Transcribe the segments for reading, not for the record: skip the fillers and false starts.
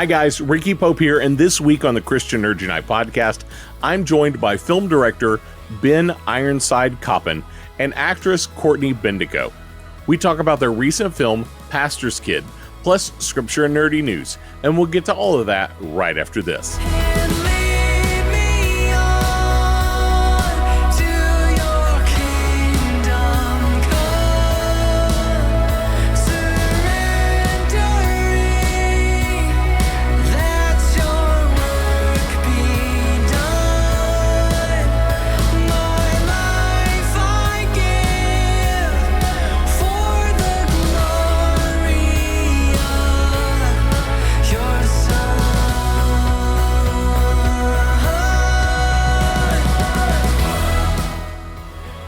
Hi guys, Ricky Pope here, and this week on the Christian Nerd Unite podcast, I'm joined by film director Ben Ironside Koppin and actress Courtney Bandeko. We talk about their recent film, Pastor's Kid, plus scripture and nerdy news, and we'll get to all of that right after this.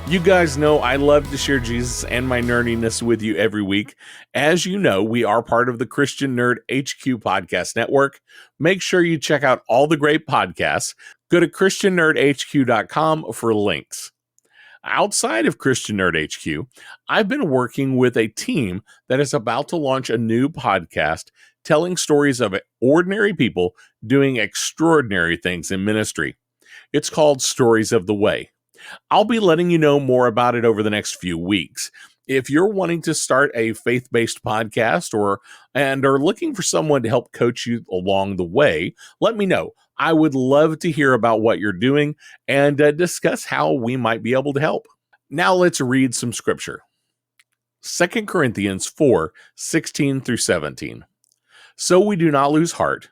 You guys know I love to share Jesus and my nerdiness with you every week. As you know, we are part of the Christian Nerd HQ podcast network. Make sure you check out all the great podcasts. Go to christiannerdhq.com for links. Outside of Christian Nerd HQ, I've been working with a team that is about to launch a new podcast telling stories of ordinary people doing extraordinary things in ministry. It's called Stories of the Way. I'll be letting you know more about it over the next few weeks. If you're wanting to start a faith-based podcast and are looking for someone to help coach you along the way, let me know. I would love to hear about what you're doing and discuss how we might be able to help. Now let's read some scripture. 2 Corinthians 4:16 through 17. So we do not lose heart.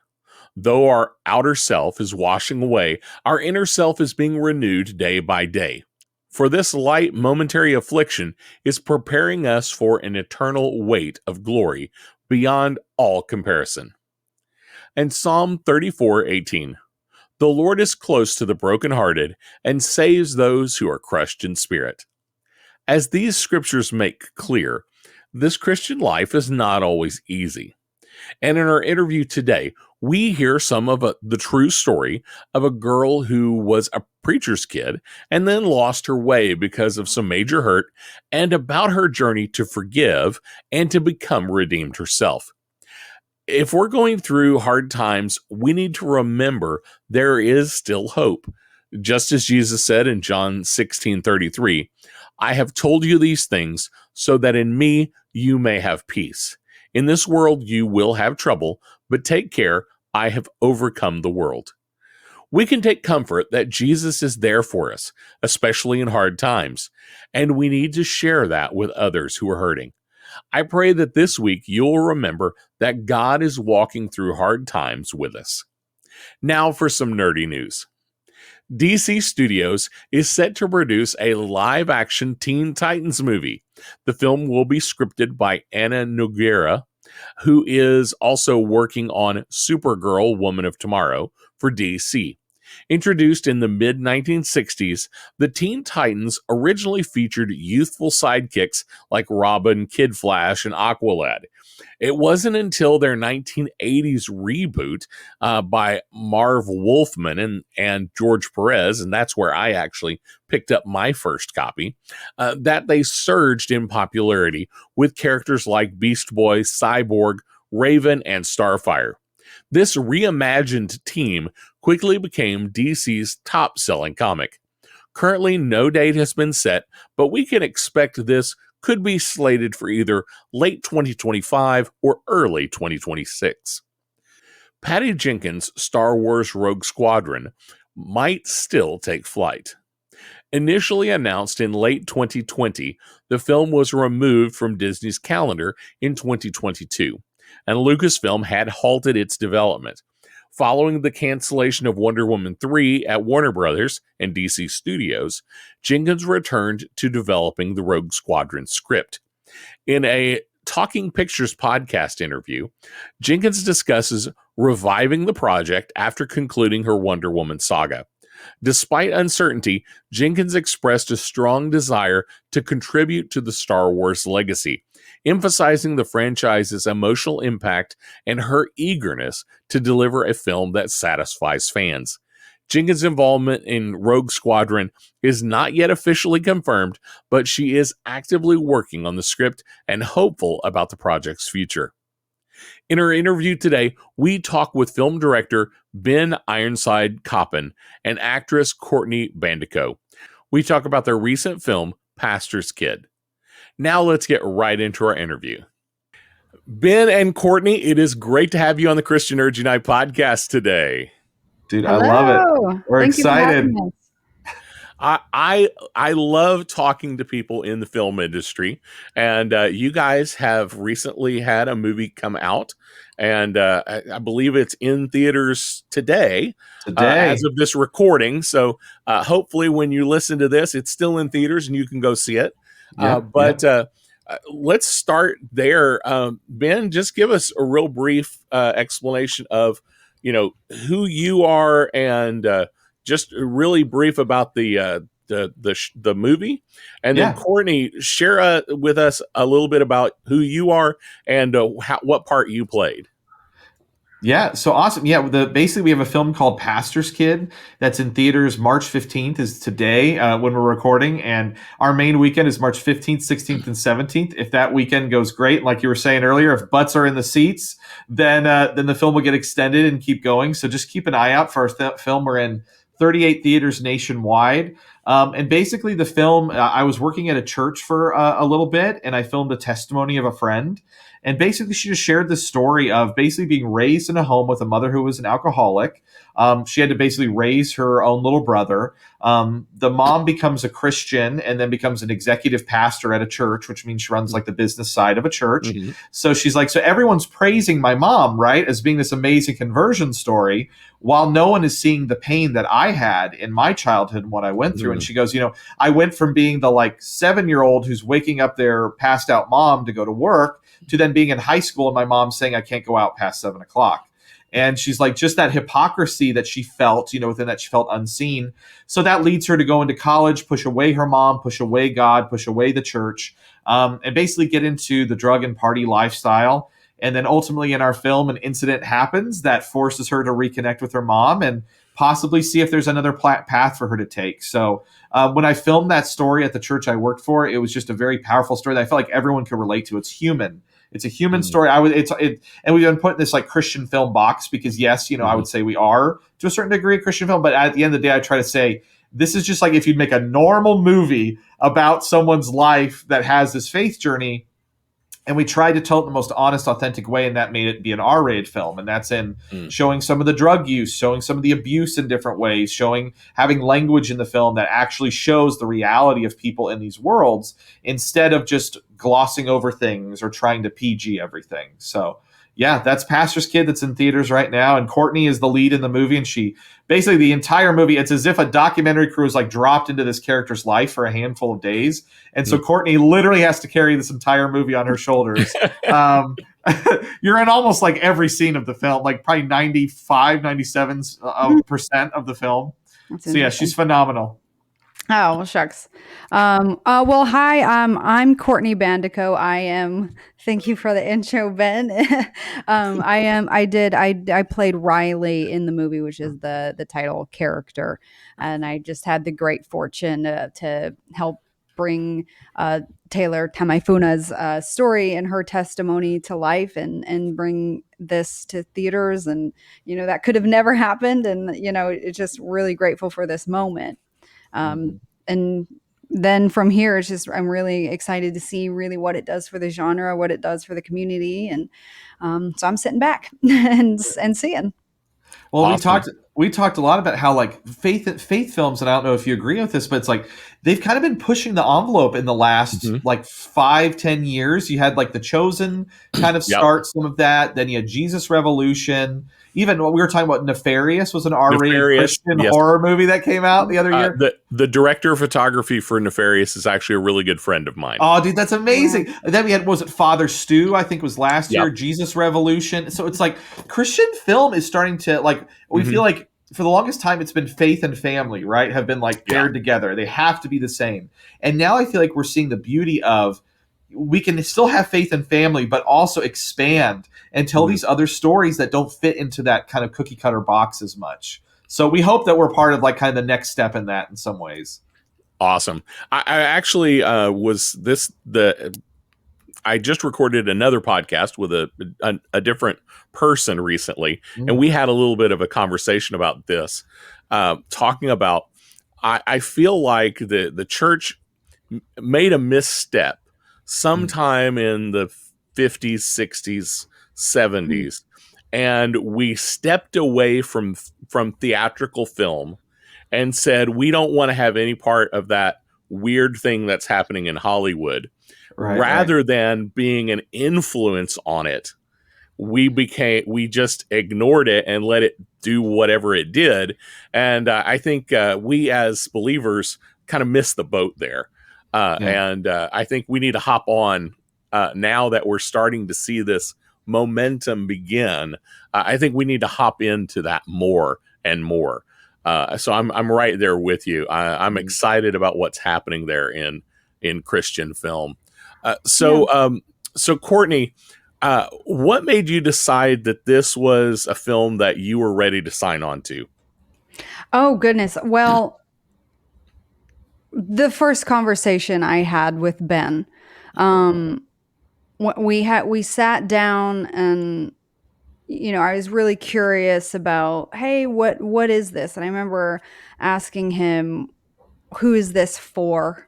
Though our outer self is washing away, our inner self is being renewed day by day. For this light momentary affliction is preparing us for an eternal weight of glory beyond all comparison. And Psalm 34:18. The Lord is close to the brokenhearted and saves those who are crushed in spirit. As these scriptures make clear, this Christian life is not always easy. And in our interview today, we hear some of the true story of a girl who was a preacher's kid and then lost her way because of some major hurt, and about her journey to forgive and to become redeemed herself. If we're going through hard times, we need to remember there is still hope. Just as Jesus said in John 16:33, I have told you these things so that in me you may have peace. In this world you will have trouble, but take care, I have overcome the world. We can take comfort that Jesus is there for us, especially in hard times, and we need to share that with others who are hurting. I pray that this week you'll remember that God is walking through hard times with us. Now for some nerdy news. DC Studios is set to produce a live-action Teen Titans movie. The film will be scripted by Anna Nogueira, who is also working on Supergirl, Woman of Tomorrow for DC. Introduced in the mid-1960s, the Teen Titans originally featured youthful sidekicks like Robin, Kid Flash, and Aqualad. It wasn't until their 1980s reboot by Marv Wolfman and George Perez, and that's where I actually picked up my first copy, that they surged in popularity with characters like Beast Boy, Cyborg, Raven, and Starfire. This reimagined team quickly became DC's top-selling comic. Currently, no date has been set, but we can expect this could be slated for either late 2025 or early 2026. Patty Jenkins' Star Wars Rogue Squadron might still take flight. Initially announced in late 2020, the film was removed from Disney's calendar in 2022, and Lucasfilm had halted its development. Following the cancellation of Wonder Woman 3 at Warner Brothers and DC Studios, Jenkins returned to developing the Rogue Squadron script. In a Talking Pictures podcast interview, Jenkins discusses reviving the project after concluding her Wonder Woman saga. Despite uncertainty, Jenkins expressed a strong desire to contribute to the Star Wars legacy, emphasizing the franchise's emotional impact and her eagerness to deliver a film that satisfies fans. Jenkins' involvement in Rogue Squadron is not yet officially confirmed, but she is actively working on the script and hopeful about the project's future. In our interview today, we talk with film director Ben Ironside Koppin and actress Courtney Bandeko. We talk about their recent film, Pastor's Kid. Now let's get right into our interview. Ben and Courtney, it is great to have you on the Christian Urge Unite podcast today. Dude, Hello. I love it. We're Thank excited. You for having us. I love talking to people in the film industry, and you guys have recently had a movie come out, and I believe it's in theaters today as of this recording. So hopefully when you listen to this, it's still in theaters and you can go see it. Let's start there. Ben, just give us a real brief explanation of, who you are and just really brief about the movie, and then Courtney, share with us a little bit about who you are and what part you played. Yeah, so awesome. Yeah, basically we have a film called Pastor's Kid that's in theaters March 15th is today when we're recording, and our main weekend is March 15th, 16th, and 17th. If that weekend goes great, like you were saying earlier, if butts are in the seats, then the film will get extended and keep going. So just keep an eye out for our film. We're in 38 theaters nationwide. And basically the film, I was working at a church for a little bit, and I filmed a testimony of a friend. And basically she just shared the story of basically being raised in a home with a mother who was an alcoholic. She had to basically raise her own little brother. The mom becomes a Christian and then becomes an executive pastor at a church, which means she runs like the business side of a church. Mm-hmm. So she's like, so everyone's praising my mom, right, as being this amazing conversion story, while no one is seeing the pain that I had in my childhood and what I went through. Mm-hmm. And she goes, I went from being the 7-year-old who's waking up their passed out mom to go to work to then being in high school and my mom saying I can't go out past 7 o'clock. And she's like, just that hypocrisy that she felt, within that she felt unseen. So that leads her to go into college, push away her mom, push away God, push away the church, and basically get into the drug and party lifestyle. And then ultimately in our film, an incident happens that forces her to reconnect with her mom and possibly see if there's another path for her to take. So when I filmed that story at the church I worked for, it was just a very powerful story that I felt like everyone could relate to. It's human. It's a human story. And we've been put in this Christian film box because yes, I would say we are to a certain degree a Christian film, but at the end of the day, I try to say this is just like if you'd make a normal movie about someone's life that has this faith journey. And we tried to tell it in the most honest, authentic way, and that made it be an R-rated film. And that's in showing some of the drug use, showing some of the abuse in different ways, having language in the film that actually shows the reality of people in these worlds instead of just glossing over things or trying to PG everything. So, yeah, that's Pastor's Kid that's in theaters right now. And Courtney is the lead in the movie. And she basically the entire movie, it's as if a documentary crew is dropped into this character's life for a handful of days. And so Courtney literally has to carry this entire movie on her shoulders. You're in almost every scene of the film, probably 97% of the film. So yeah, she's phenomenal. Oh, well, shucks. Well, hi, I'm Courtney Bandeko. Thank you for the intro, Ben. I played Riley in the movie, which is the title character. And I just had the great fortune to help bring Taylor Tamaifuna's story and her testimony to life and bring this to theaters. And, that could have never happened. And, it's just really grateful for this moment. And then from here, it's just, I'm really excited to see really what it does for the genre, what it does for the community. And so I'm sitting back and seeing. Well, awesome. We talked a lot about how faith films, and I don't know if you agree with this, but it's they've kind of been pushing the envelope in the last 5-10 years. You had The Chosen kind of start some of that. Then you had Jesus Revolution. Even what we were talking about, Nefarious was an R-rated Christian horror movie that came out the other year. The director of photography for Nefarious is actually a really good friend of mine. Oh, dude, that's amazing. Yeah. Then we had, was it Father Stu, I think was last year, Jesus Revolution. So it's Christian film is starting to, we feel like for the longest time it's been faith and family, right? Have been paired together. They have to be the same. And now I feel like we're seeing the beauty of we can still have faith and family, but also expand and tell these other stories that don't fit into that kind of cookie cutter box as much. So we hope that we're part of kind of the next step in that in some ways. Awesome. I actually I just recorded another podcast with a different person recently, and we had a little bit of a conversation about this, talking about. I feel like the church made a misstep sometime in the 50s, 60s, 70s, and we stepped away from theatrical film and said we don't want to have any part of that weird thing that's happening in Hollywood. Rather than being an influence on it, we just ignored it and let it do whatever it did. And I think we as believers kind of missed the boat there. And I think we need to hop on now that we're starting to see this momentum begin. I think we need to hop into that more and more. So I'm right there with you. I'm excited about what's happening there in Christian film. So Courtney, what made you decide that this was a film that you were ready to sign on to? Oh, goodness. Well, the first conversation I had with Ben, we sat down and, I was really curious about, hey, what is this? And I remember asking him, who is this for?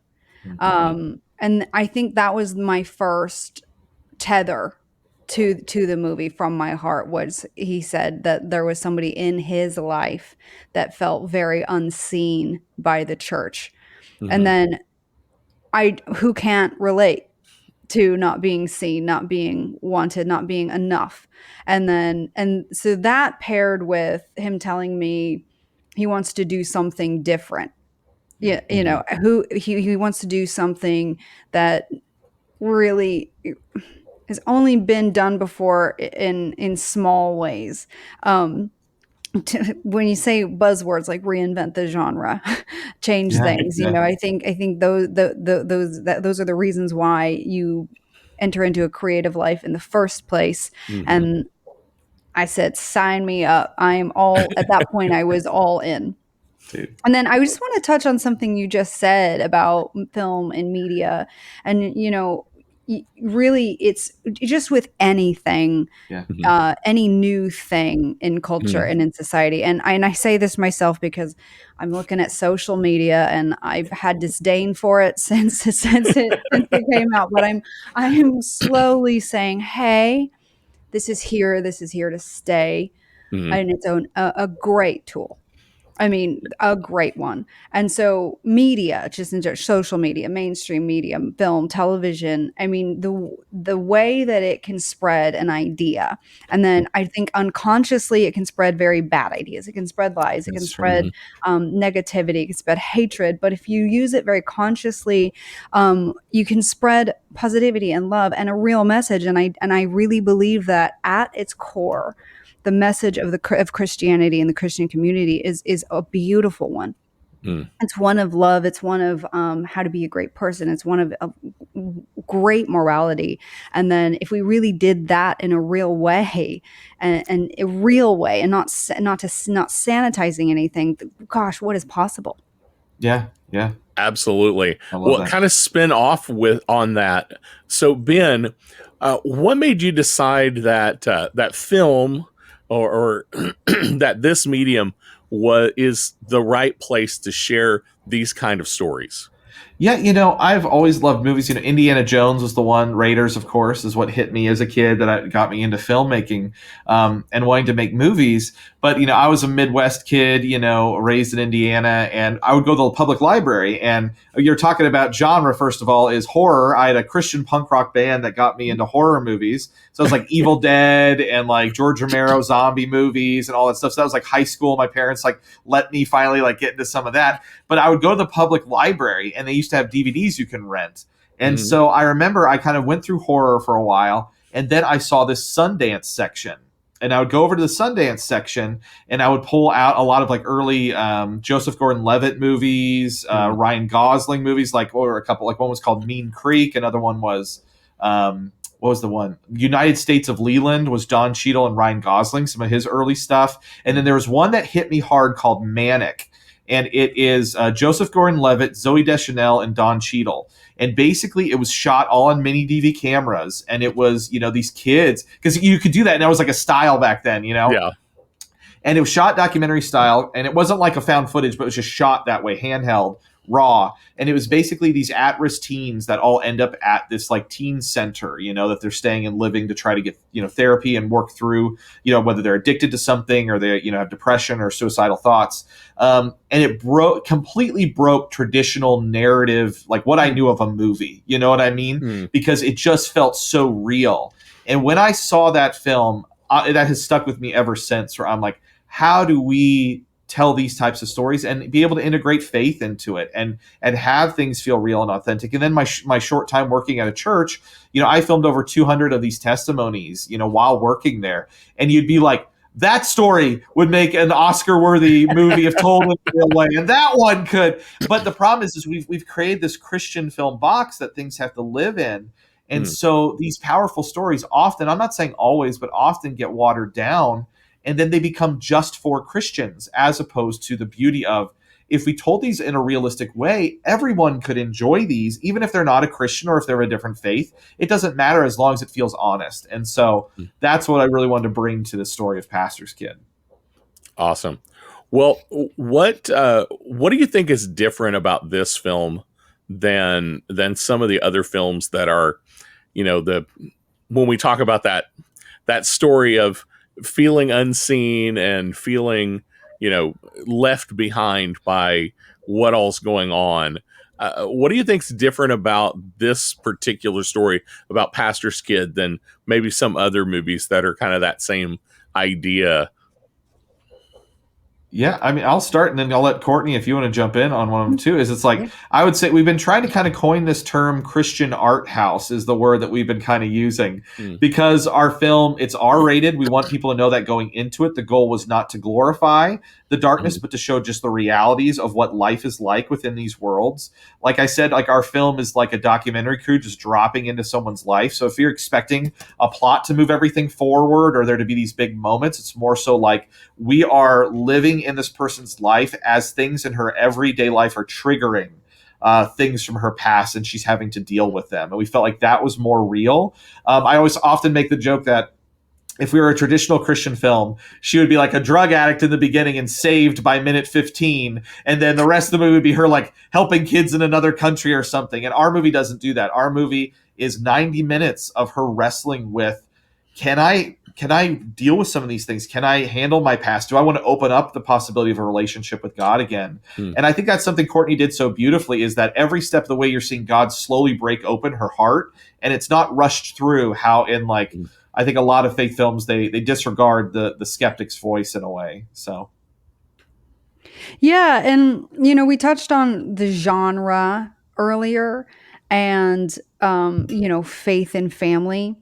And I think that was my first tether to the movie from my heart. Was he said that there was somebody in his life that felt very unseen by the church. And then who can't relate to not being seen, not being wanted, not being enough. And so that paired with him telling me he wants to do something different. Yeah, who he wants to do something that really has only been done before in small ways. When you say buzzwords like reinvent the genre, change things, I think those are the reasons why you enter into a creative life in the first place. And I said, sign me up. I'm all at that point. I was all in. Dude. And then I just want to touch on something you just said about film and media. And, really it's just with anything, any new thing in culture and in society. And I say this myself because I'm looking at social media and I've had disdain for it since it came out. But I am slowly saying, hey, this is here to stay. And it's a great tool. I mean, a great one. And so media, just in social media, mainstream media, film, television, I mean, the way that it can spread an idea. And then I think unconsciously it can spread very bad ideas. It can spread lies. It can spread negativity. It can spread hatred. But if you use it very consciously, you can spread positivity and love and a real message. And I really believe that at its core, the message of Christianity and the Christian community is a beautiful one. It's one of love. It's one of how to be a great person. It's one of great morality. And then if we really did that in a real way, and a real way, and not sanitizing anything, gosh, what is possible? Yeah. Absolutely. Well, kind of spin off on that. So Ben, what made you decide that that film or that this medium is the right place to share these kind of stories? Yeah, I've always loved movies. Indiana Jones was the one. Raiders, of course, is what hit me as a kid that got me into filmmaking and wanting to make movies. But, I was a Midwest kid, raised in Indiana, and I would go to the public library. And you're talking about genre, first of all, is horror. I had a Christian punk rock band that got me into horror movies. So it was like Evil Dead and like George Romero zombie movies and all that stuff. So that was like high school. My parents let me finally get into some of that. But I would go to the public library and they used to have DVDs you can rent. And so I remember I kind of went through horror for a while. And then I saw this Sundance section. And I would go over to the Sundance section and I would pull out a lot of early Joseph Gordon-Levitt movies, Ryan Gosling movies, or a couple, one was called Mean Creek. Another one was, what was the one? United States of Leland was Don Cheadle and Ryan Gosling, some of his early stuff. And then there was one that hit me hard called Manic. and it is Joseph Gordon-Levitt, Zooey Deschanel, and Don Cheadle. And basically, it was shot all on mini DV cameras, and it was these kids, because you could do that, and that was like a style back then, Yeah. And it was shot documentary style, and it wasn't like a found footage, but it was just shot that way, handheld, raw. And it was basically these at-risk teens that all end up at this like teen center, that they're staying and living to try to get, therapy and work through, whether they're addicted to something or they, have depression or suicidal thoughts. And it completely broke traditional narrative, like what I knew of a movie, you know what I mean? Because it just felt so real. And when I saw that film, that has stuck with me ever since, where I'm like, how do we tell these types of stories and be able to integrate faith into it and have things feel real and authentic? And then my short time working at a church, I filmed over 200 of these testimonies, while working there. And you'd be like, that story would make an Oscar-worthy movie if told in a real way, and that one could. But the problem is we've created this Christian film box that things have to live in. And so these powerful stories often, I'm not saying always, but often get watered down, and then they become just for Christians, as opposed to the beauty of, if we told these in a realistic way, everyone could enjoy these, even if they're not a Christian or if they're a different faith. It doesn't matter as long as it feels honest. And so that's what I really wanted to bring to the story of Pastor's Kid. Awesome. Well, what do you think is different about this film than some of the other films that are, when we talk about that story of feeling unseen and feeling, left behind by what all's going on? What do you think's different about this particular story about Pastor's Kid than maybe some other movies that are kind of that same idea? Yeah, I mean, I'll start, and then I'll let Courtney, if you want to jump in on one of them too. It's like, I would say we've been trying to kind of coin this term, Christian art house is the word that we've been kind of using, because our film, it's R-rated. We want people to know that going into it. The goal was not to glorify the darkness, but to show just the realities of what life is like within these worlds. Like I said, like our film is like a documentary crew just dropping into someone's life. So if you're expecting a plot to move everything forward or there to be these big moments, it's more so like we are living in this person's life as things in her everyday life are triggering things from her past, and she's having to deal with them. And we felt like that was more real. I always often make the joke that if we were a traditional Christian film, she would be like a drug addict in the beginning and saved by minute 15. And then the rest of the movie would be her like helping kids in another country or something. And our movie doesn't do that. Our movie is 90 minutes of her wrestling with, can I deal with some of these things? Can I handle my past? Do I want to open up the possibility of a relationship with God again? And I think that's something Courtney did so beautifully, is that every step of the way you're seeing God slowly break open her heart, and it's not rushed through how in like, I think a lot of faith films, they disregard the skeptic's voice in a way. So. Yeah. And, we touched on the genre earlier and, faith and family.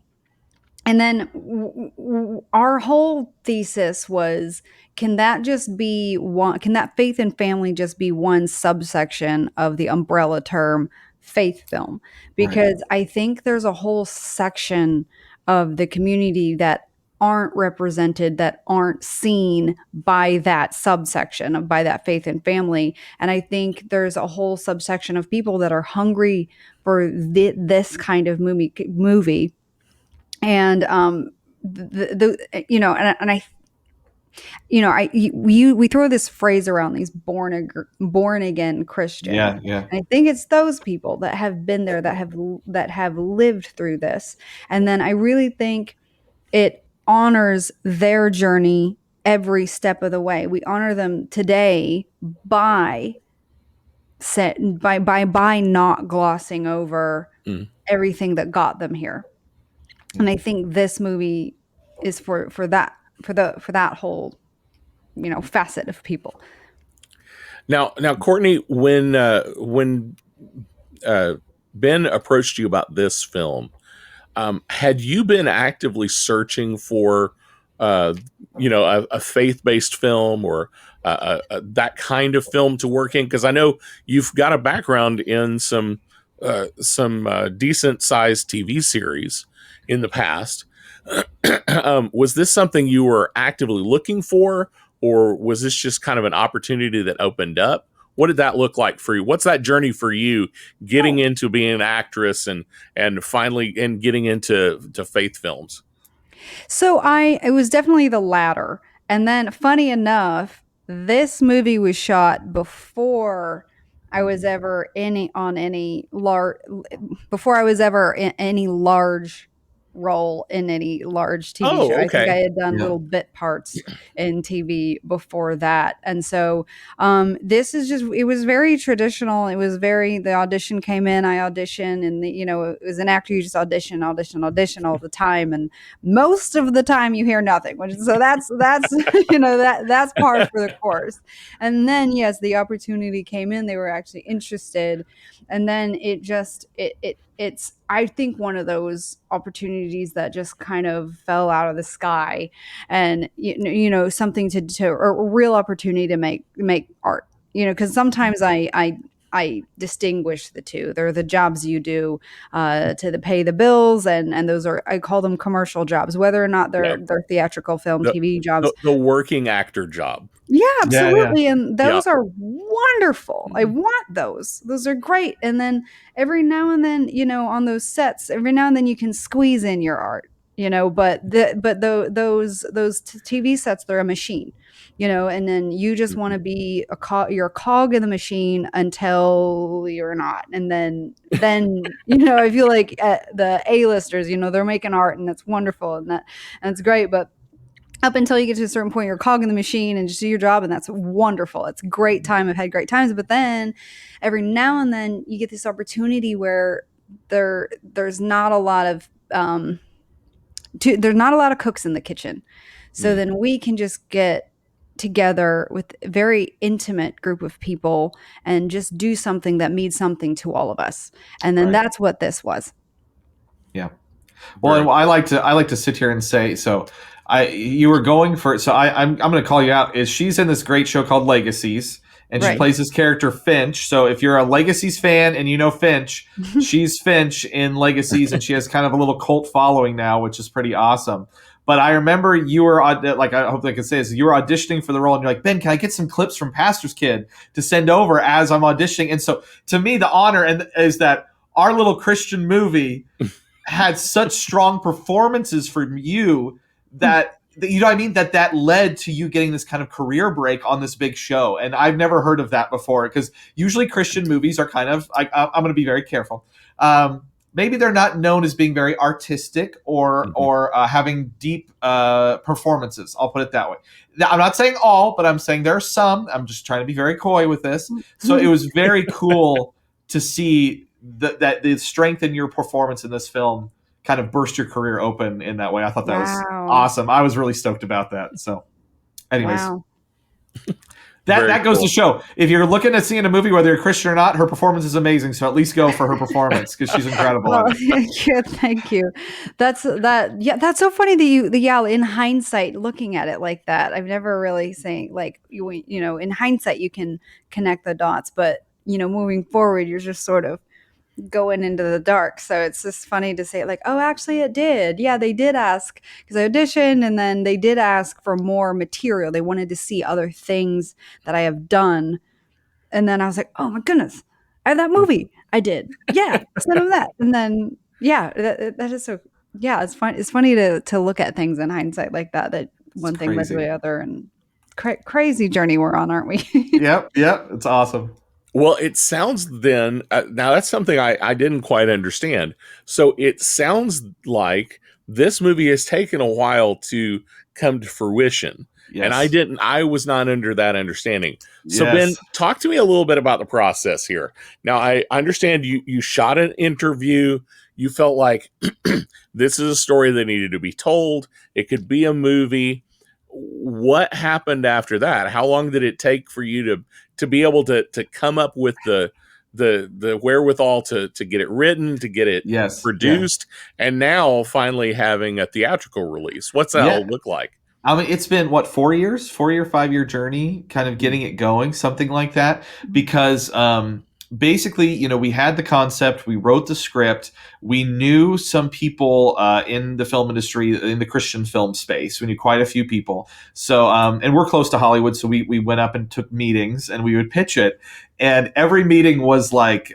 And then our whole thesis was, can that faith and family just be one subsection of the umbrella term faith film? Because I think there's a whole section of the community that aren't represented, that aren't seen by that subsection, by that faith and family. And I think there's a whole subsection of people that are hungry for this kind of movie. And we throw this phrase around, these born again Christian. Yeah. And I think it's those people that have been there, that have lived through this. And then I really think it honors their journey every step of the way. We honor them today by not glossing over everything that got them here. And I think this movie is for that whole, facet of people. Now, Courtney, when Ben approached you about this film, had you been actively searching for, a faith-based film or that kind of film to work in? Because I know you've got a background in some decent-sized TV series in the past. Was this something you were actively looking for, or was this just kind of an opportunity that opened up? What did that look like for you? What's that journey for you, getting into being an actress and finally and getting into faith films? So it was definitely the latter. And then funny enough, this movie was shot before I was ever any large before I was ever in any large role in any large TV show. Oh, I think I okay. had done Yeah. little bit parts in TV before that. And so this is just, it was very traditional. It was very, the audition came in, I auditioned, and it was an actor, you just audition all the time. And most of the time you hear nothing, so that's that's par for the course. And then yes, the opportunity came in, they were actually interested, and then it's I think one of those opportunities that just kind of fell out of the sky, and something to or a real opportunity to make art, because sometimes I distinguish the two. They're the jobs you do to pay the bills, and those are, I call them commercial jobs, whether or not Yeah. they're theatrical film, The, TV jobs. the working actor job. Yeah, Yeah, yeah. absolutely. And Yeah. those are wonderful. I want those. Those are great. And then every now and then, on those sets, every now and then you can squeeze in your art, but those TV sets, they're a machine, and then you just want to be you're a cog in the machine until you're not. And then I feel like the A-listers, they're making art, and that's wonderful, and it's great, but up until you get to a certain point, you're a cog in the machine and just do your job, and that's wonderful. It's a great time. I've had great times, but then every now and then you get this opportunity where there's not a lot of there's not a lot of cooks in the kitchen, so then we can just get together with a very intimate group of people and just do something that means something to all of us, and then that's what this was. Yeah. Well, and I like to sit here and say, so you were going for, so I'm going to call you out, is she's in this great show called Legacies, and she plays this character Finch. So if you're a Legacies fan and you know Finch, she's Finch in Legacies, and she has kind of a little cult following now, which is pretty awesome. But I remember you were, like, I hope I can say this, you were auditioning for the role, and you're like, Ben, can I get some clips from Pastor's Kid to send over as I'm auditioning? And so to me, the honor is that our little Christian movie had such strong performances from you that you know what I mean, that led to you getting this kind of career break on this big show. And I've never heard of that before, because usually Christian movies are kind of, I'm going to be very careful. Maybe they're not known as being very artistic or having deep performances. I'll put it that way. Now, I'm not saying all, but I'm saying there are some. I'm just trying to be very coy with this. So it was very cool to see that the strength in your performance in this film kind of burst your career open in that way. I thought that was awesome. I was really stoked about that. So anyways, that goes to show, if you're looking at seeing a movie, whether you're Christian or not, her performance is amazing. So at least go for her performance, because she's incredible. Thank you. That's so funny that you in hindsight, looking at it like that, I've never really saying, like, in hindsight you can connect the dots, but moving forward, you're just sort of going into the dark. So it's just funny to say, like, oh, actually it did. Yeah, they did ask, because I auditioned, and then they did ask for more material. They wanted to see other things that I have done. And then I was like, oh my goodness, I have that movie I did. Yeah, send them that. And then, yeah, that is so, yeah, it's fun. It's funny to look at things in hindsight like that one thing led to the other, and crazy journey we're on, aren't we? Yep. It's awesome. Well, it sounds then, now that's something I didn't quite understand. So it sounds like this movie has taken a while to come to fruition. Yes. And I was not under that understanding. So Ben, talk to me a little bit about the process here. Now, I understand you shot an interview. You felt like this is a story that needed to be told. It could be a movie. What happened after that? How long did it take for you to be able to come up with the wherewithal to get it written, to get it produced, and now finally having a theatrical release? What's that all look like? I mean, it's been, what, 4 years, 4 or 5 year journey, kind of getting it going, something like that. Because basically, we had the concept, we wrote the script, we knew some people in the film industry, in the Christian film space. We knew quite a few people. So, and we're close to Hollywood, so we went up and took meetings, and we would pitch it. And every meeting was like,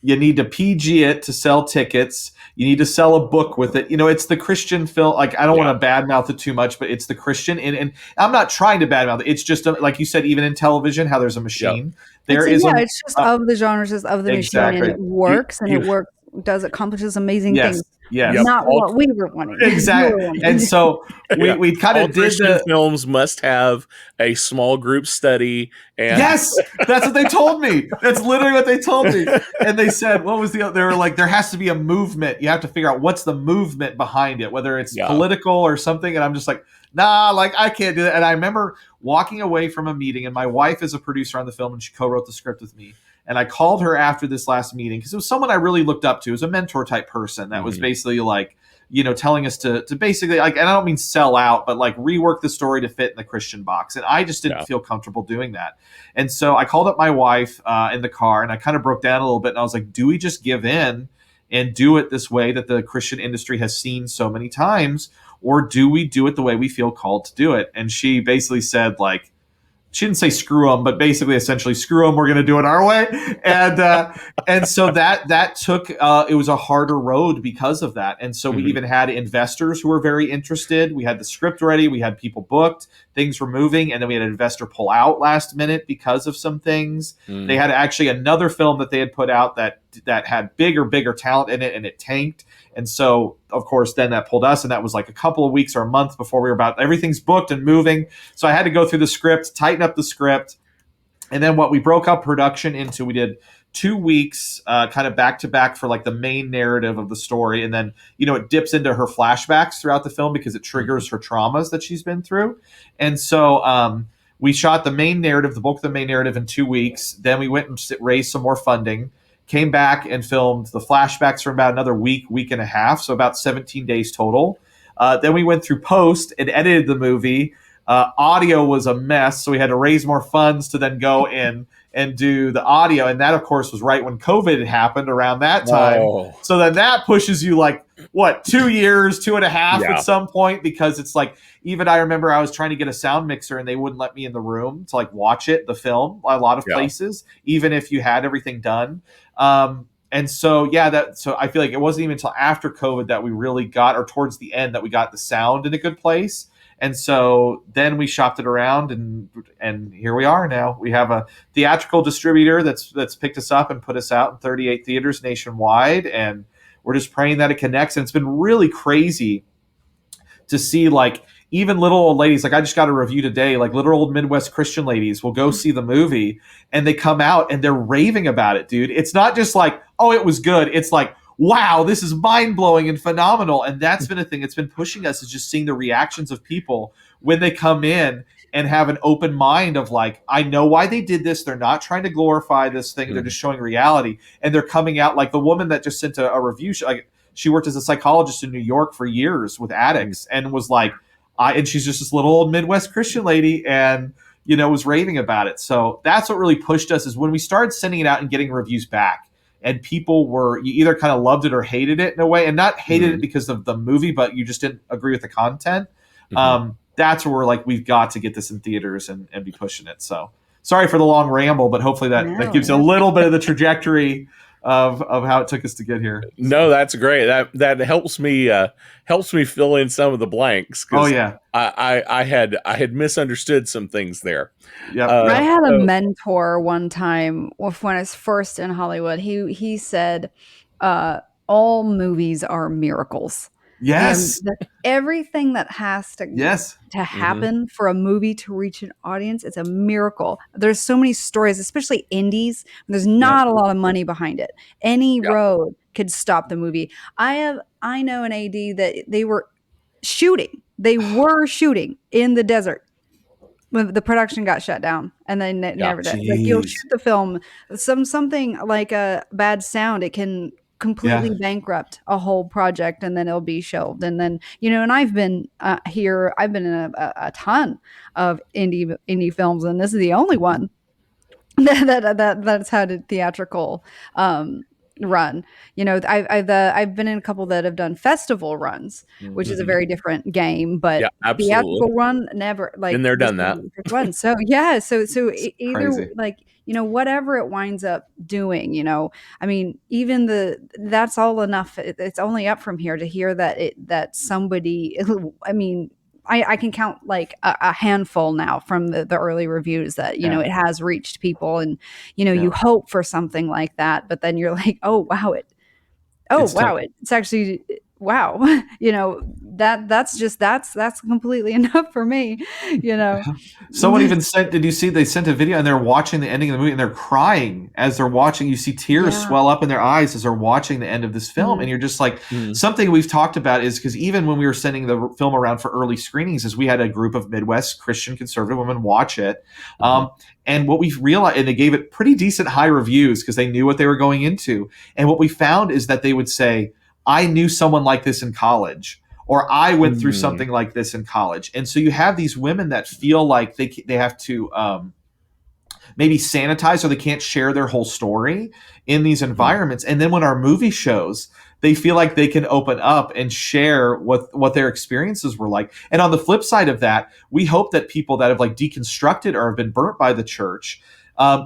you need to PG it to sell tickets. You need to sell a book with it. It's the Christian film. Like, I don't want to badmouth it too much, but it's the Christian. And I'm not trying to badmouth it. It's just, like you said, even in television, how there's a machine. It's just of the genres, just of the machine, and it works, and it accomplishes amazing things. Yes. Not what we were wanting. Exactly. And so we kind of did Christian films must have a small group study. And yes, that's what they told me. That's literally what they told me. And they said, what was they were like, there has to be a movement. You have to figure out what's the movement behind it, whether it's political or something. And I'm just like, nah, like I can't do that. And I remember walking away from a meeting, and my wife is a producer on the film, and she co-wrote the script with me. And I called her after this last meeting because it was someone I really looked up to. It was a mentor type person that was basically like, telling us to basically, like, and I don't mean sell out, but like rework the story to fit in the Christian box. And I just didn't feel comfortable doing that. And so I called up my wife in the car, and I kind of broke down a little bit. And I was like, do we just give in and do it this way that the Christian industry has seen so many times? Or do we do it the way we feel called to do it? And she basically said, like, she didn't say screw them, but basically essentially screw them. We're going to do it our way. And so that took, it was a harder road because of that. And so we even had investors who were very interested. We had the script ready. We had people booked. Things were moving. And then we had an investor pull out last minute because of some things. They had actually another film that they had put out that had bigger talent in it, and it tanked. And so, of course, then that pulled us, and that was like a couple of weeks or a month before we were about, everything's booked and moving. So I had to go through the script, tighten up the script. And then what we broke up production into, we did 2 weeks kind of back to back for like the main narrative of the story. And then, it dips into her flashbacks throughout the film because it triggers her traumas that she's been through. And so we shot the main narrative, the bulk of the main narrative in 2 weeks. Then we went and raised some more funding. Came back and filmed the flashbacks for about another week and a half, so about 17 days total. Then we went through post and edited the movie. Audio was a mess, so we had to raise more funds to then go in and do the audio. And that, of course, was right when COVID had happened around that time. Oh. So then that pushes you like, 2 years, 2.5 at some point, because it's like, even I remember I was trying to get a sound mixer and they wouldn't let me in the room to like watch the film, a lot of places, even if you had everything done. And so, so I feel like it wasn't even until after COVID that we really got, or towards the end, that we got the sound in a good place. And so then we shopped it around, and here we are now. We have a theatrical distributor that's picked us up and put us out in 38 theaters nationwide. And we're just praying that it connects. And it's been really crazy to see, like, even little old ladies, like I just got a review today, like little old Midwest Christian ladies will go see the movie and they come out and they're raving about it, dude. It's not just like, oh, it was good. It's like, wow, this is mind-blowing and phenomenal. And that's been a thing that's been pushing us, is just seeing the reactions of people when they come in and have an open mind of like, I know why they did this. They're not trying to glorify this thing. They're just showing reality. And they're coming out, like the woman that just sent a review, she worked as a psychologist in New York for years with addicts, and was like, and she's just this little old Midwest Christian lady, and was raving about it. So that's what really pushed us, is when we started sending it out and getting reviews back, and people you either kind of loved it or hated it in a way, and not hated it because of the movie, but you just didn't agree with the content. That's where we're like, we've got to get this in theaters and be pushing it. So sorry for the long ramble, but hopefully that gives you a little bit of the trajectory of how it took us to get here. No, that's great. That helps me fill in some of the blanks. Oh yeah, I had misunderstood some things there. Yeah, I had a mentor one time when I was first in Hollywood. He said, "All movies are miracles." Yes. Everything that has to happen for a movie to reach an audience, it's a miracle. There's so many stories, especially indies. There's not a lot of money behind it. Any road could stop the movie. I know an AD that they were shooting. They were shooting in the desert when the production got shut down, and they never did. Like, you'll shoot the film, something like a bad sound, it can completely bankrupt a whole project, and then it'll be shelved. And then, and I've been I've been in a ton of indie films, and this is the only one That's how the theatrical run. You know, I've been in a couple that have done festival runs, which is a Mhm. very different game, but Yeah, absolutely. theatrical run never, Been like, there, this done is that. the first one. So yeah, so It's either crazy. like, you know, whatever it winds up doing, you know, I mean, even that's all enough. It's only up from here to hear that somebody, I mean, I can count like a handful now from the early reviews that, you know, Yeah. it has reached people, and, you know, Yeah. you hope for something like that, but then you're like, oh It's tough. wow, it's actually, wow, you know, that's completely enough for me, you know. Someone even sent, did you see they sent a video and they're watching the ending of the movie and they're crying as they're watching. You see tears Yeah. swell up in their eyes as they're watching the end of this film. And Mhm. you're just like, Mhm. something we've talked about is because even when we were sending the film around for early screenings, is we had a group of Midwest Christian conservative women watch it. Mhm. And what we've realized, and they gave it pretty decent high reviews because they knew what they were going into. And what we found is that they would say, I knew someone like this in college, or I went through Mhm. something like this in college. And so you have these women that feel like they have to maybe sanitize, or they can't share their whole story in these environments. And then when our movie shows, they feel like they can open up and share what their experiences were like. And on the flip side of that, we hope that people that have like deconstructed or have been burnt by the church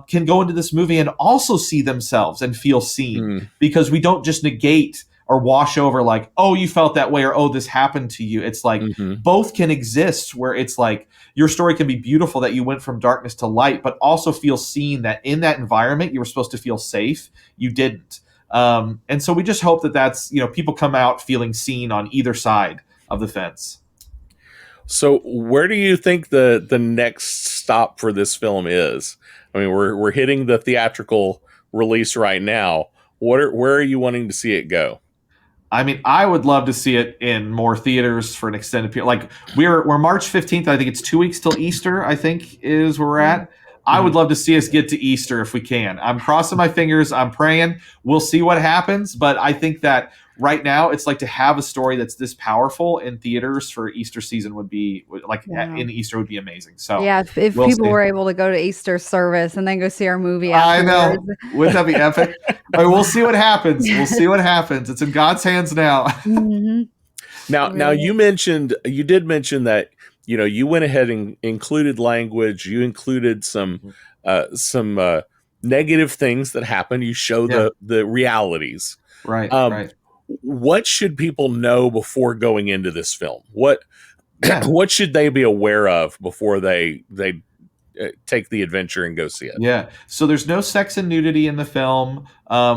can go into this movie and also see themselves and feel seen, Mhm. because we don't just negate or wash over like, oh, you felt that way, or oh, this happened to you. It's like Mhm. both can exist, where it's like your story can be beautiful that you went from darkness to light, but also feel seen that in that environment you were supposed to feel safe, you didn't. And so we just hope that that's, you know, people come out feeling seen on either side of the fence. So, where do you think the next stop for this film is? I mean, we're hitting the theatrical release right now. Where are you wanting to see it go? I mean, I would love to see it in more theaters for an extended period. Like we're March 15th. I think it's 2 weeks till Easter, I think is where we're Mm. at. I would Mhm. love to see us get to Easter if we can. I'm crossing my fingers. I'm praying. We'll see what happens. But I think that right now, it's like to have a story that's this powerful in theaters for Easter season would be like Wow. in Easter would be amazing. So Yeah, if we'll people see. were able to go to Easter service and then go see our movie I afterwards. know. Wouldn't that be epic? All right, we'll see what happens. We'll see what happens. It's in God's hands now. Mhm. Now Really. you did mention that you went ahead and included language. You included some negative things that happen. You show Yeah. the realities. Right. Um, Right. what should people know before going into this film? What Yeah. what should they be aware of before they take the adventure and go see it? Yeah. So there's no sex and nudity in the film.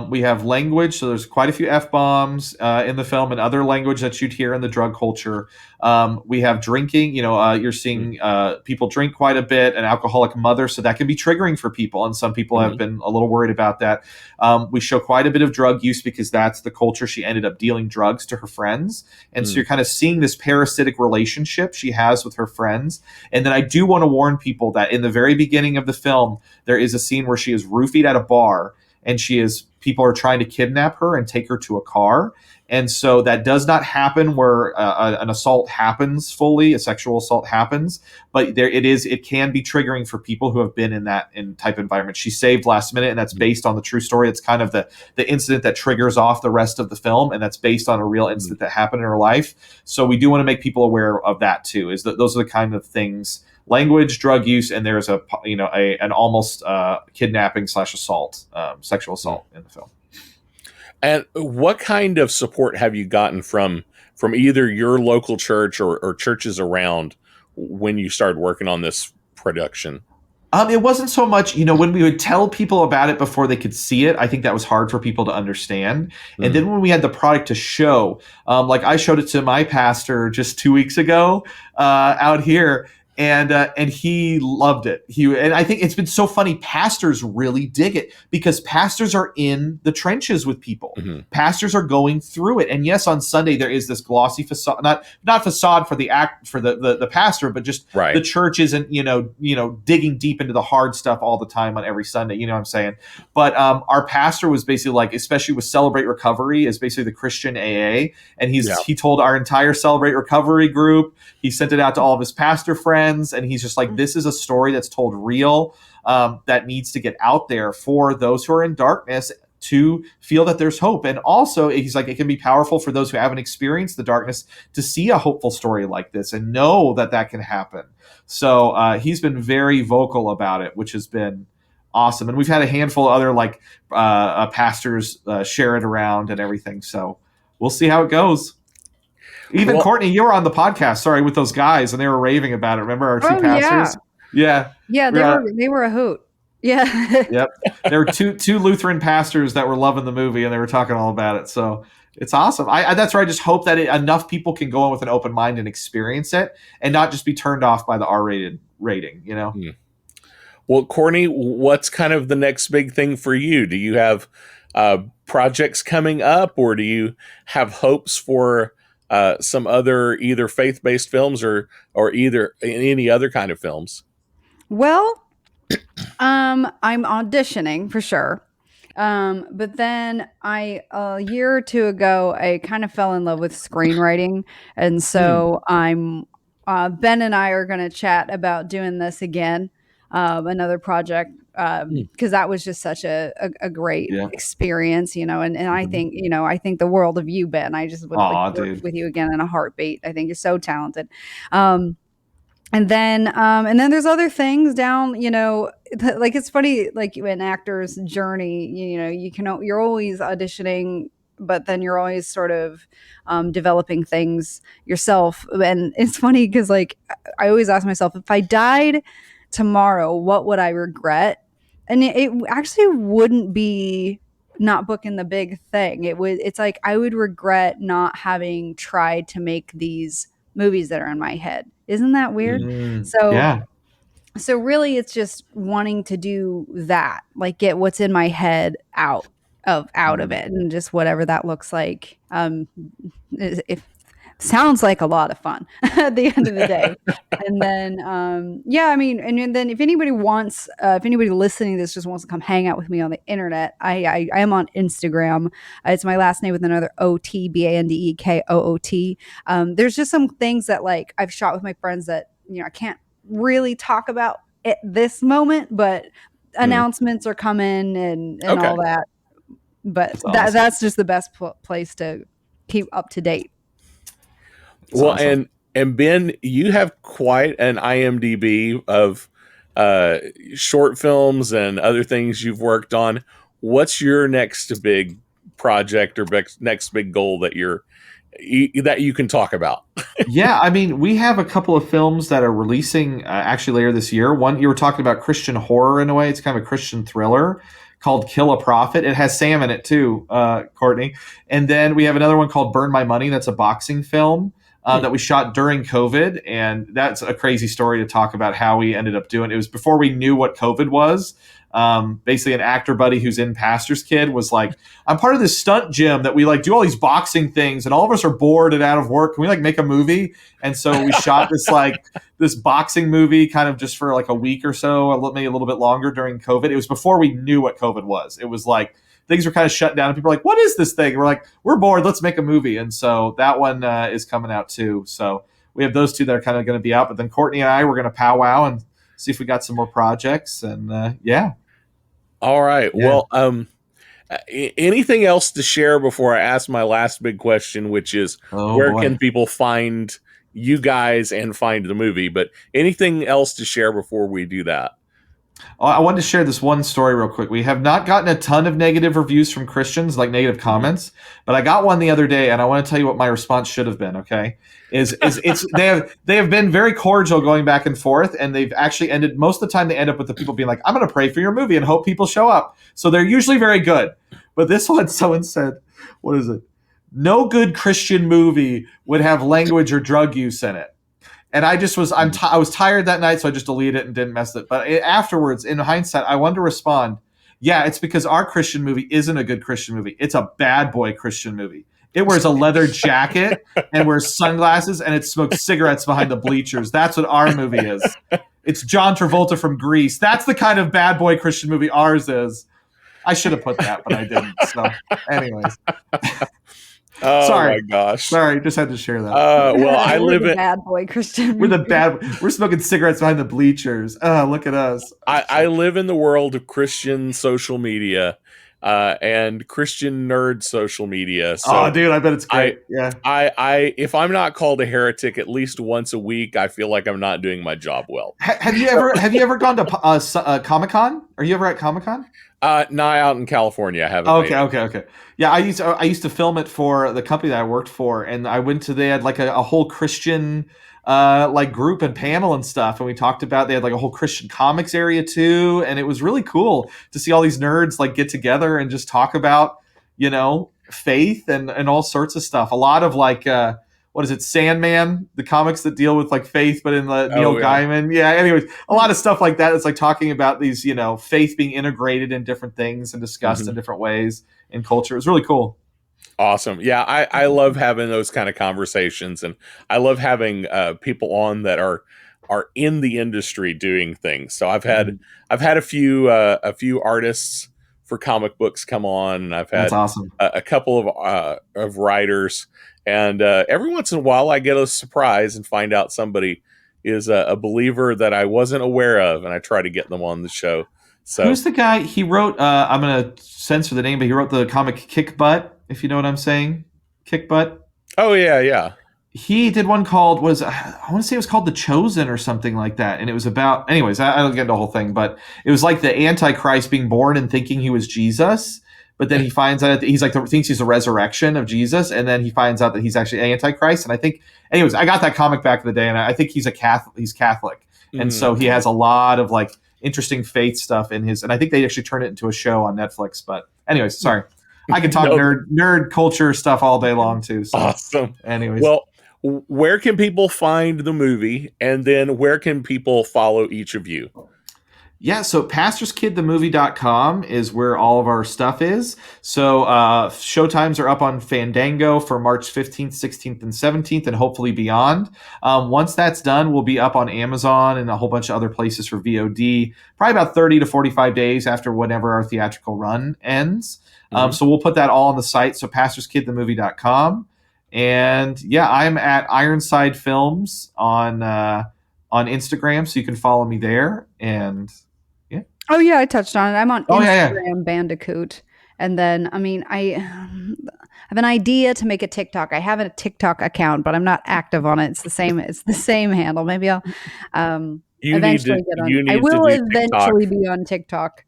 We have language. So there's quite a few F bombs in the film and other language that you'd hear in the drug culture. We have drinking. You're seeing people drink quite a bit, an alcoholic mother. So that can be triggering for people. And some people have Mhm. been a little worried about that. We show quite a bit of drug use because that's the culture. She ended up dealing drugs to her friends. And so Mm. you're kind of seeing this parasitic relationship she has with her friends. And then I do want to warn people that in the very beginning of the film, there is a scene where she is roofied at a bar, and people are trying to kidnap her and take her to a car. And so that does not happen where an assault happens fully, a sexual assault happens, but it can be triggering for people who have been in that type of environment. She's saved last minute, and that's based on the true story. It's kind of the incident that triggers off the rest of the film, and that's based on a real incident that happened in her life. So we do want to make people aware of that too, is that those are the kind of things: language, drug use, and there's an almost kidnapping / assault, sexual assault in the film. And what kind of support have you gotten from either your local church or churches around when you started working on this production? It wasn't so much, when we would tell people about it before they could see it, I think that was hard for people to understand. And Mm. then when we had the product to show, like I showed it to my pastor just 2 weeks ago out here, and he loved it. And I think it's been so funny. Pastors really dig it because pastors are in the trenches with people. Hmm. Pastors are going through it. And yes, on Sunday there is this glossy facade, not facade for the pastor, but just Right. the church isn't digging deep into the hard stuff all the time on every Sunday. You know what I'm saying? But our pastor was basically like, especially with Celebrate Recovery, is basically the Christian AA, and Yeah. he told our entire Celebrate Recovery group. He sent it out to all of his pastor friends. friends, and he's just like, this is a story that's told real, that needs to get out there for those who are in darkness to feel that there's hope. And also, he's like, it can be powerful for those who haven't experienced the darkness to see a hopeful story like this and know that that can happen. So he's been very vocal about it, which has been awesome. And we've had a handful of other like pastors share it around and everything. So we'll see how it goes. Even Courtney, you were on the podcast, sorry, with those guys, and they were raving about it. Remember our two pastors? Yeah. They were a hoot. Yeah. Yep. There were two Lutheran pastors that were loving the movie, and they were talking all about it. So it's awesome. That's where I just hope that enough people can go in with an open mind and experience it, and not just be turned off by the R-rated rating. You know. Well, Courtney, what's kind of the next big thing for you? Do you have projects coming up, or do you have hopes for some other either faith-based films or either any other kind of films? Well, I'm auditioning for sure. But then a year or two ago, I kind of fell in love with screenwriting. And so Ben and I are going to chat about doing this again, another project, because that was just such a great experience, and I think, I think the world of you, Ben. I just would like to work with you again in a heartbeat. I think you're so talented. And then there's other things down, like it's funny, like an actor's journey, you're always auditioning, but then you're always sort of developing things yourself. And it's funny because like I always ask myself, if I died tomorrow, what would I regret? And it actually wouldn't be not booking the big thing. It's like I would regret not having tried to make these movies that are in my head. Isn't that weird? So really it's just wanting to do that, like get what's in my head out of it, and just whatever that looks like. It sounds like a lot of fun at the end of the day. And then I mean, and then if anybody listening to this just wants to come hang out with me on the internet, I am on Instagram. It's my last name with another O-T, Bandekoot. There's just some things that like I've shot with my friends that I can't really talk about at this moment, but announcements are coming and all that. But that's just the best place to keep up to date. That's awesome. And Ben, you have quite an IMDb of short films and other things you've worked on. What's your next big project or next big goal that you can talk about? Yeah, I mean, we have a couple of films that are releasing actually later this year. One, you were talking about Christian horror in a way. It's kind of a Christian thriller called Kill a Prophet. It has Sam in it too, Courtney. And then we have another one called Burn My Money. That's a boxing film that we shot during COVID. And that's a crazy story to talk about how we ended up doing it. It was before we knew what COVID was. Basically an actor buddy who's in Pastor's Kid was like, I'm part of this stunt gym that we like do all these boxing things and all of us are bored and out of work. Can we like make a movie? And so we shot this boxing movie kind of just for like a week or so, maybe a little bit longer during COVID. It was before we knew what COVID was. It was like things were kind of shut down and people were like, what is this thing? And we're like, we're bored. Let's make a movie. And so that one is coming out too. So we have those two that are kind of going to be out. But then Courtney and I, we're going to powwow and see if we got some more projects. And All right. Yeah. Well, anything else to share before I ask my last big question, which is where can people find you guys and find the movie? But anything else to share before we do that? I wanted to share this one story real quick. We have not gotten a ton of negative reviews from Christians, like negative comments, but I got one the other day, and I want to tell you what my response should have been. Okay, they have been very cordial going back and forth, and they've actually ended most of the time. They end up with the people being like, "I'm going to pray for your movie and hope people show up." So they're usually very good. But this one, someone said, "What is it? No good Christian movie would have language or drug use in it." And I just I was tired that night, so I just deleted it and didn't mess it. But afterwards, in hindsight, I wanted to respond, yeah, it's because our Christian movie isn't a good Christian movie. It's a bad boy Christian movie. It wears a leather jacket and wears sunglasses, and it smokes cigarettes behind the bleachers. That's what our movie is. It's John Travolta from Grease. That's the kind of bad boy Christian movie ours is. I should have put that, but I didn't. So anyways. Oh Sorry, my gosh. sorry, just had to share that. Well, I We're live the in bad boy Christian. We're the movie. bad. We're smoking cigarettes behind the bleachers. Look at us. I live in the world of Christian social media and Christian nerd social media. Oh, So dude, I bet it's I great. Yeah. if I'm not called a heretic at least once a week, I feel like I'm not doing my job well. Have you ever gone to Comic-Con? Are you ever at Comic-Con? Not out in California. I haven't made Okay, it. okay. Yeah, I used to film it for the company that I worked for, and I went to they had like a whole Christian like group and panel and stuff, and we talked about they had like a whole Christian comics area too, and it was really cool to see all these nerds like get together and just talk about faith and all sorts of stuff. A lot of like what is it, Sandman, the comics that deal with like faith, but in the Neil Oh yeah. Gaiman. Yeah, anyways, a lot of stuff like that. It's like talking about these, faith being integrated in different things and discussed in different ways in culture. It was really cool. Awesome. Yeah, I love having those kind of conversations, and I love having people on that are in the industry doing things. So I've had a few artists for comic books come on, and I've That's had awesome. a couple of writers, and every once in a while I get a surprise and find out somebody is a believer that I wasn't aware of, and I try to get them on the show. So Who's the guy? He wrote. I'm gonna censor the name, but he wrote the comic Kick Butt. If you know what I'm saying, Kick Butt. oh yeah, yeah. He did one called I want to say it was called The Chosen or something like that, and it was about. Anyways, I don't get into the whole thing, but it was like the Antichrist being born and thinking he was Jesus, but then he finds out that he's like thinks he's the resurrection of Jesus, and then he finds out that he's actually Antichrist. And I think, anyways, I got that comic back in the day, and I think he's a Catholic. He's Catholic, and so he has a lot of like interesting faith stuff in his. And I think they actually turned it into a show on Netflix. But anyways, sorry. I can talk No. nerd culture stuff all day long too. So. Awesome. Anyways, Well, where can people find the movie, and then where can people follow each of you? yeah, so pastorskidthemovie.com is where all of our stuff is. So showtimes are up on Fandango for March 15th, 16th, and 17th, and hopefully beyond. Once that's done, we'll be up on Amazon and a whole bunch of other places for VOD, probably about 30 to 45 days after whenever our theatrical run ends. So we'll put that all on the site, so pastorskidthemovie.com. And yeah, I'm at Ironside Films on Instagram, so you can follow me there. And Oh yeah, I touched on it. I'm on Oh, yeah. Instagram Bandicoot. And then I have an idea to make a TikTok. I have a TikTok account, but I'm not active on it. It's the same handle. Maybe I'll eventually get on. I will eventually be on TikTok.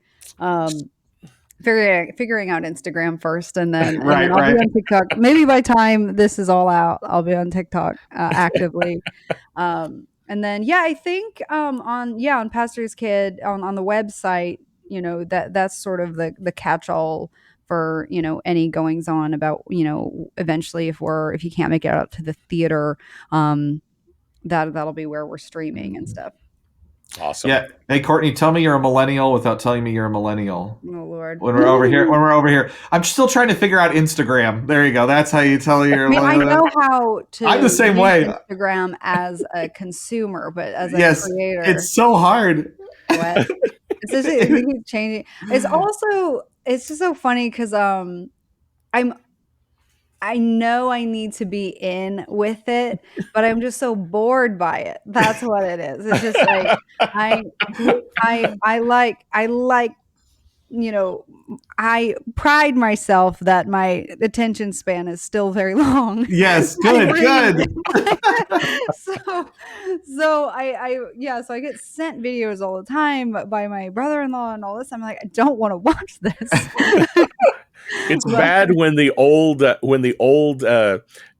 Figuring out Instagram first, and then Right, I'll right. be on TikTok. Maybe by the time this is all out, I'll be on TikTok actively. And then I think on Pastor's Kid on the website, that's sort of the catch-all for any goings on about eventually if you can't make it out to the theater, that'll be where we're streaming and stuff. Awesome. Yeah. Hey, Courtney, tell me you're a millennial without telling me you're a millennial. Oh Lord. When we're over here, I'm still trying to figure out Instagram. There you go. That's how you tell you're a millennial. I know how to. I'm the same way. Instagram as a consumer, but as a Yes, creator, it's so hard. what? It's just it keeps changing. It's just so funny because I know I need to be in with it, but I'm just so bored by it. That's what it is. It's just like I like I pride myself that my attention span is still very long. Yes, good. So I get sent videos all the time by my brother-in-law and all this. I'm like, I don't want to watch this. It's bad when the old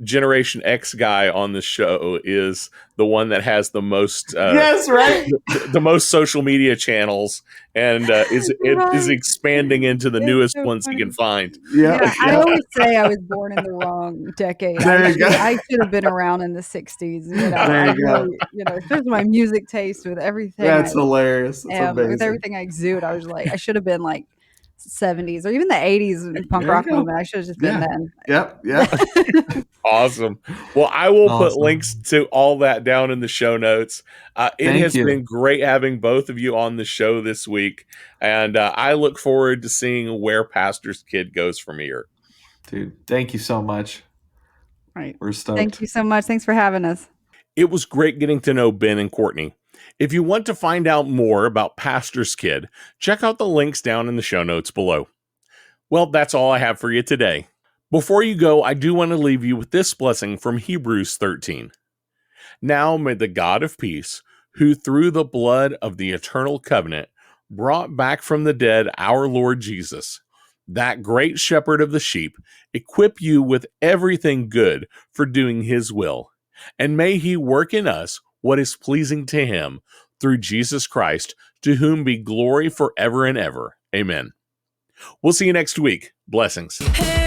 Generation X guy on the show is the one that has the most yes, right. the most social media channels and is expanding into the newest so ones funny. he can find. Yeah. I always say I was born in the wrong decade. There you go. I should have been around in the 60s. There you go. Especially my music taste with everything. That's hilarious. That's amazing. With everything I exude, I was like, I should have been like 70s or even the 80s punk There rock you go. movement. I should have just been then. Yep. Awesome. Well, I will put Awesome. links to all that down in the show notes. It Thank has you. been great having both of you on the show this week, and I look forward to seeing where Pastor's Kid goes from here. Dude, thank you so much. Right. We're stoked. Thank you so much. Thanks for having us. It was great getting to know Ben and Courtney. If you want to find out more about Pastor's Kid, check out the links down in the show notes below. Well, that's all I have for you today. Before you go, I do want to leave you with this blessing from Hebrews 13. Now may the God of peace, who through the blood of the eternal covenant brought back from the dead our Lord Jesus, that great shepherd of the sheep, equip you with everything good for doing his will. And may he work in us what is pleasing to him through Jesus Christ, to whom be glory forever and ever. Amen. We'll see you next week. Blessings. Hey.